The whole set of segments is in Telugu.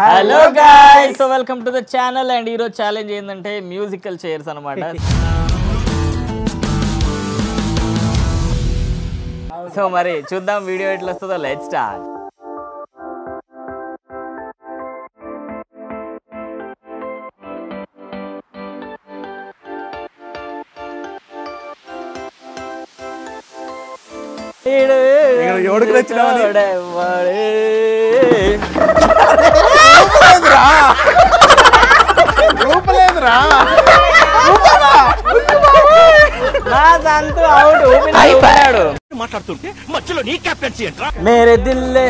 Hello guys, so welcome to the channel and hero challenge ఏందంటే musical chairs అన్నమాట. సో మరి చూద్దాం వీడియో ఎట్లా వస్తుందో. Let's start. ఎవడికి నచ్చినావని మాట్లాడుతుంటే మధ్యలో నీ కెప్టెన్సీ ఏంట్రా? మేరే దిల్లే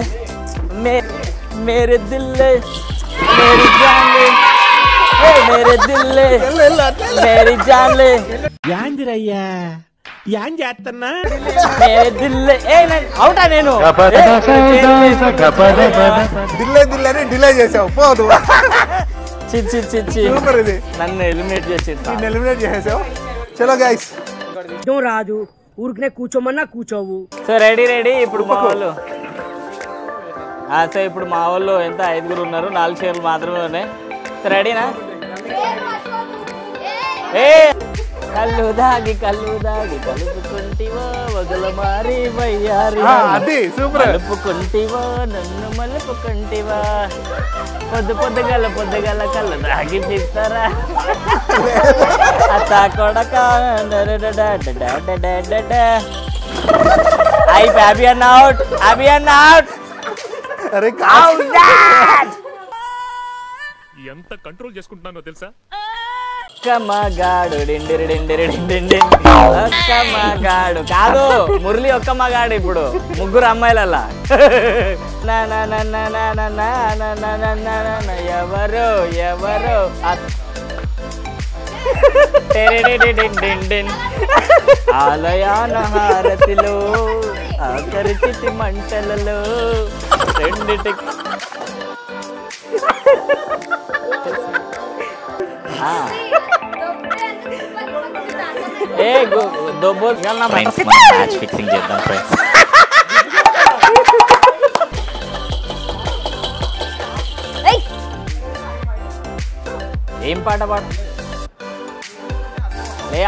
మేరే దిల్లే మేరీ జాన్లే మేరే దిల్లే మేరీ జాన్లే యాందిరయ్యా యాన్ చేస్తున్నా మేరే దిల్లే అవుటా నేను దిల్లే దిల్లని డిలే చేసావు పోదు సూపర్ ఇది నన్ను ఎలిమినేట్ చేసి ఎలిమినేట్ చేసావు. చలో గైస్ రాదు ఊరికనే కూర్చోమన్నా కూర్చోవు. సో రెడీ ఇప్పుడు మా వాళ్ళు సో ఇప్పుడు మా వాళ్ళు ఎంత 5 ఉన్నారు, 4 చీరలు మాత్రమే ఉన్నాయి. సో రెడీనా? ఏ కళ్ళు దాగి కలుపుకుంటివా వగల మారి వయ్యారి అది సూపర్ కలుపుకుంటివా నన్ను మలుపుకుంటివా పొద్దుగల కళ్ళు దాగి పిస్తారా అత్త కొడక అభియన్ అవుట్ అరే ఎంత కంట్రోల్ చేసుకుంటున్నానో తెలుసా? మగాడు మగాడు కాదు మురళి ఒక్క మగాడు. ఇప్పుడు ముగ్గురు అమ్మాయిలల్లా ఎవరు ఆలయాన హారతిలో ఆకరిచితి మంటలలో రెండిటి మ్యాచ్ ఫిక్సింగ్ చేద్దాం ఫ్రెండ్స్. ఏం పాట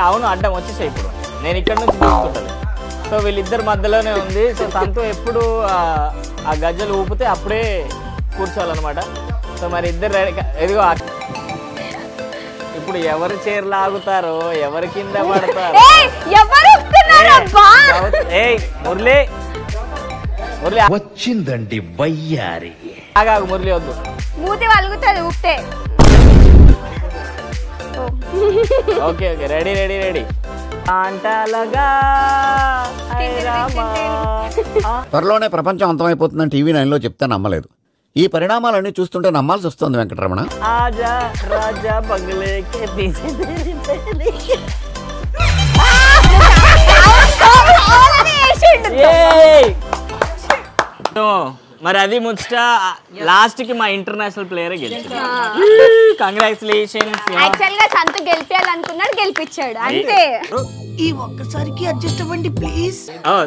అవును అడ్డం వచ్చేసాయి. ఇప్పుడు నేను ఇక్కడ నుంచి చూసుకుంటాను. సో వీళ్ళిద్దరి మధ్యలోనే ఉంది. సో తనతో ఎప్పుడు ఆ గజ్జలు ఊపితే అప్పుడే కూర్చోవాలన్నమాట. సో మరి ఇద్దరు ఎదిగో ఇప్పుడు ఎవరు చీర లాగుతారో ఎవరి కింద పడతారో. మురళి వచ్చిందండి వయ్యారి. ఆగాగు మురళి వద్దు మూతి వలుగుతుంది ఊపితే. ఓకే రెడీ అంటలగా త్వరలోనే ప్రపంచం అంతమైపోతుందని టీవీ 9లో చెప్తే నమ్మలేదు. ఈ పరిణామాలన్నీ చూస్తుంటే నమ్మాల్సి వస్తుంది వెంకటరమణ. ఆజా రాజా బంగ్లేకే మరి అది ముచ్చట. లాస్ట్ కి మా ఇంటర్నేషనల్ ప్లేయర్ గెలిచింది. కంగ్రాచులేషన్స్. యాక్చువల్ గా సంతు గెలిపించాలనుకున్నాడు, గెలిపించాడు అంతే. ఈ ఒక్కసారికి అడ్జస్ట్ అవ్వండి ప్లీజ్.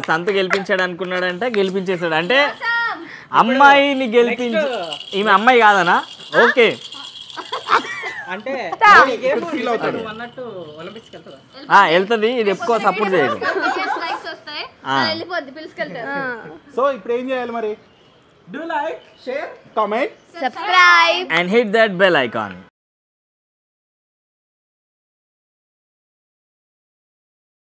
సంతు గెలిపించాడు అనుకున్నాడంట, గెలిపించేశాడు. అంటే అమ్మాయిని గెలిపించి ఈమె అమ్మాయి కాదనా? ఓకే వెళ్తుంది. ఇది ఎక్కువ సపోర్ట్ చేయదు. సో ఇప్పుడు ఏం చేయాలి మరి? Do like, share, comment, subscribe and hit that bell icon.